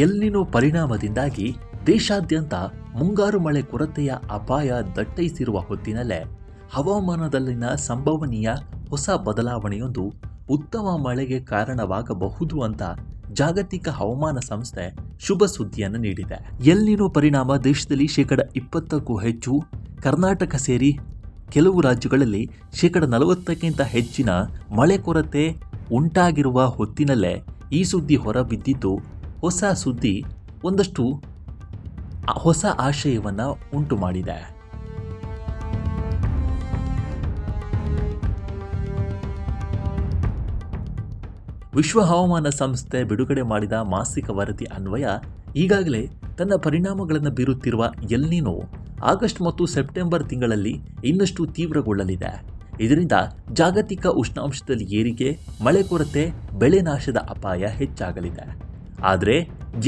L ನಿನೋ ಪರಿಣಾಮದಿಂದಾಗಿ ದೇಶಾದ್ಯಂತ ಮುಂಗಾರು ಮಳೆ ಕೊರತೆಯ ಅಪಾಯ ದಟ್ಟೈಸಿರುವ ಹೊತ್ತಿನಲ್ಲೇ ಹವಾಮಾನದಲ್ಲಿನ ಸಂಭವನೀಯ ಹೊಸ ಬದಲಾವಣೆಯೊಂದು ಉತ್ತಮ ಮಳೆಗೆ ಕಾರಣವಾಗಬಹುದು ಅಂತ ಜಾಗತಿಕ ಹವಾಮಾನ ಸಂಸ್ಥೆ ಶುಭ ಸುದ್ದಿಯನ್ನು ನೀಡಿದೆ. ಎಲ್ ನಿನೋ ಪರಿಣಾಮ ದೇಶದಲ್ಲಿ 20%ಕ್ಕೂ ಹೆಚ್ಚು, ಕರ್ನಾಟಕ ಸೇರಿ ಕೆಲವು ರಾಜ್ಯಗಳಲ್ಲಿ 40%ಕ್ಕಿಂತ ಹೆಚ್ಚಿನ ಮಳೆ ಕೊರತೆ ಉಂಟಾಗಿರುವ ಹೊತ್ತಿನಲ್ಲೇ ಈ ಸುದ್ದಿ ಹೊರಬಿದ್ದಿದ್ದು ಹೊಸ ಸುದ್ದಿ ಒಂದಷ್ಟು ಹೊಸ ಆಶಯವನ್ನು ಉಂಟು ಮಾಡಿದೆ. ವಿಶ್ವ ಹವಾಮಾನ ಸಂಸ್ಥೆ ಬಿಡುಗಡೆ ಮಾಡಿದ ಮಾಸಿಕ ವರದಿ ಅನ್ವಯ ಈಗಾಗಲೇ ತನ್ನ ಪರಿಣಾಮಗಳನ್ನು ಬೀರುತ್ತಿರುವ ಎಲ್ ನಿನೋ ಆಗಸ್ಟ್ ಮತ್ತು ಸೆಪ್ಟೆಂಬರ್ ತಿಂಗಳಲ್ಲಿ ಇನ್ನಷ್ಟು ತೀವ್ರಗೊಳ್ಳಲಿದೆ. ಇದರಿಂದ ಜಾಗತಿಕ ಉಷ್ಣಾಂಶದಲ್ಲಿ ಏರಿಕೆ, ಮಳೆ ಕೊರತೆ, ಬೆಳೆ ನಾಶದ ಅಪಾಯ ಹೆಚ್ಚಾಗಲಿದೆ. ಆದರೆ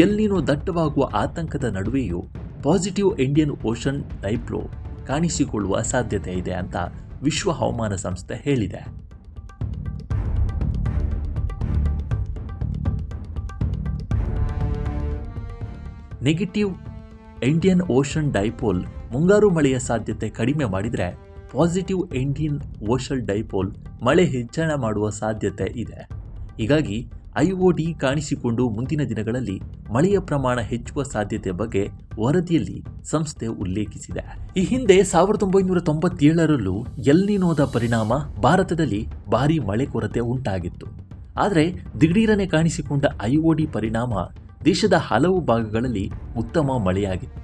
ಎಲ್ ನಿನೋ ದಟ್ಟವಾಗುವ ಆತಂಕದ ನಡುವೆಯೂ ಪಾಸಿಟಿವ್ ಇಂಡಿಯನ್ ಓಷನ್ ಡೈಪೋಲ್ ಕಾಣಿಸಿಕೊಳ್ಳುವ ಸಾಧ್ಯತೆ ಇದೆ ಅಂತ ವಿಶ್ವ ಹವಾಮಾನ ಸಂಸ್ಥೆ ಹೇಳಿದೆ. ನೆಗೆಟಿವ್ ಇಂಡಿಯನ್ ಓಷನ್ ಡೈಪೋಲ್ ಮುಂಗಾರು ಮಳೆಯ ಸಾಧ್ಯತೆ ಕಡಿಮೆ ಮಾಡಿದರೆ ಪಾಸಿಟಿವ್ ಇಂಡಿಯನ್ ಓಷನ್ ಡೈಪೋಲ್ ಮಳೆ ಹೆಚ್ಚಳ ಮಾಡುವ ಸಾಧ್ಯತೆ ಇದೆ. ಹೀಗಾಗಿ ಐಒಡಿ ಕಾಣಿಸಿಕೊಂಡು ಮುಂದಿನ ದಿನಗಳಲ್ಲಿ ಮಳೆಯ ಪ್ರಮಾಣ ಹೆಚ್ಚುವ ಸಾಧ್ಯತೆ ಬಗ್ಗೆ ವರದಿಯಲ್ಲಿ ಸಂಸ್ಥೆ ಉಲ್ಲೇಖಿಸಿದೆ. ಈ ಹಿಂದೆ 1997ರಲ್ಲೂ ಎಲ್ ನಿನೋದ ಪರಿಣಾಮ ಭಾರತದಲ್ಲಿ ಭಾರೀ ಮಳೆ ಕೊರತೆ ಉಂಟಾಗಿತ್ತು. ಆದರೆ ದಿಢೀರನೆ ಕಾಣಿಸಿಕೊಂಡ ಐಒಡಿ ಪರಿಣಾಮ ದೇಶದ ಹಲವು ಭಾಗಗಳಲ್ಲಿ ಉತ್ತಮ ಮಳೆಯಾಗಿತ್ತು.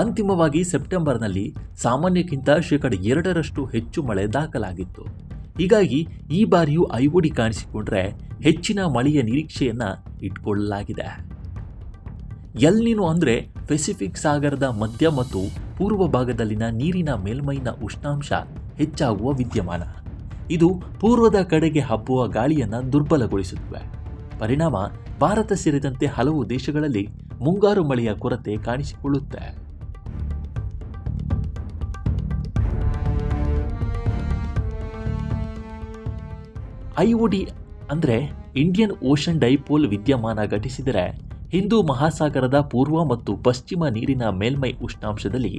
ಅಂತಿಮವಾಗಿ ಸೆಪ್ಟೆಂಬರ್ನಲ್ಲಿ ಸಾಮಾನ್ಯಕ್ಕಿಂತ 2% ಹೆಚ್ಚು ಮಳೆ ದಾಖಲಾಗಿತ್ತು. ಹೀಗಾಗಿ ಈ ಬಾರಿಯೂ ಐಒಡಿ ಕಾಣಿಸಿಕೊಂಡ್ರೆ ಹೆಚ್ಚಿನ ಮಳೆಯ ನಿರೀಕ್ಷೆಯನ್ನ ಇಟ್ಕೊಳ್ಳಲಾಗಿದೆ. ಎಲ್ ನಿನೋ ಅಂದರೆ ಪೆಸಿಫಿಕ್ ಸಾಗರದ ಮಧ್ಯ ಮತ್ತು ಪೂರ್ವ ಭಾಗದಲ್ಲಿನ ನೀರಿನ ಮೇಲ್ಮೈನ ಉಷ್ಣಾಂಶ ಹೆಚ್ಚಾಗುವ ವಿದ್ಯಮಾನ. ಇದು ಪೂರ್ವದ ಕಡೆಗೆ ಹಬ್ಬುವ ಗಾಳಿಯನ್ನು ದುರ್ಬಲಗೊಳಿಸುತ್ತವೆ. ಪರಿಣಾಮ ಭಾರತ ಸೇರಿದಂತೆ ಹಲವು ದೇಶಗಳಲ್ಲಿ ಮುಂಗಾರು ಮಳೆಯ ಕೊರತೆ ಕಾಣಿಸಿಕೊಳ್ಳುತ್ತೆ. ಐಒಡಿ ಅಂದರೆ ಇಂಡಿಯನ್ ಓಷನ್ ಡೈಪೋಲ್ ವಿದ್ಯಮಾನ ಘಟಿಸಿದರೆ ಹಿಂದೂ ಮಹಾಸಾಗರದ ಪೂರ್ವ ಮತ್ತು ಪಶ್ಚಿಮ ನೀರಿನ ಮೇಲ್ಮೈ ಉಷ್ಣಾಂಶದಲ್ಲಿ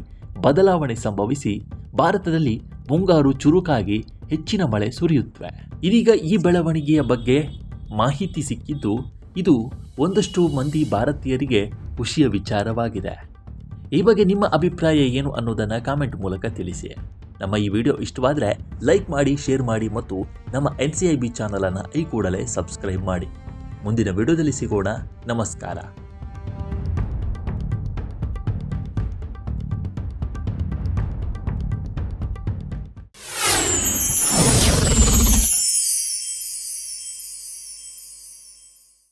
ಬದಲಾವಣೆ ಸಂಭವಿಸಿ ಭಾರತದಲ್ಲಿ ಮುಂಗಾರು ಚುರುಕಾಗಿ ಹೆಚ್ಚಿನ ಮಳೆ ಸುರಿಯುತ್ತವೆ. ಇದೀಗ ಈ ಬೆಳವಣಿಗೆಯ ಬಗ್ಗೆ ಮಾಹಿತಿ ಸಿಕ್ಕಿದ್ದು ಇದು ಒಂದಷ್ಟು ಮಂದಿ ಭಾರತೀಯರಿಗೆ ಖುಷಿಯ ವಿಚಾರವಾಗಿದೆ. ಈ ಬಗ್ಗೆ ನಿಮ್ಮ ಅಭಿಪ್ರಾಯ ಏನು ಅನ್ನೋದನ್ನು ಕಾಮೆಂಟ್ ಮೂಲಕ ತಿಳಿಸಿ. ನಮ್ಮ ಈ ವಿಡಿಯೋ ಇಷ್ಟವಾದರೆ ಲೈಕ್ ಮಾಡಿ, ಶೇರ್ ಮಾಡಿ ಮತ್ತು ನಮ್ಮ NCIB ಚಾನಲನ್ನು ಈ ಕೂಡಲೇ ಸಬ್ಸ್ಕ್ರೈಬ್ ಮಾಡಿ. ಮುಂದಿನ ವಿಡಿಯೋದಲ್ಲಿ ಸಿಗೋಣ. ನಮಸ್ಕಾರ.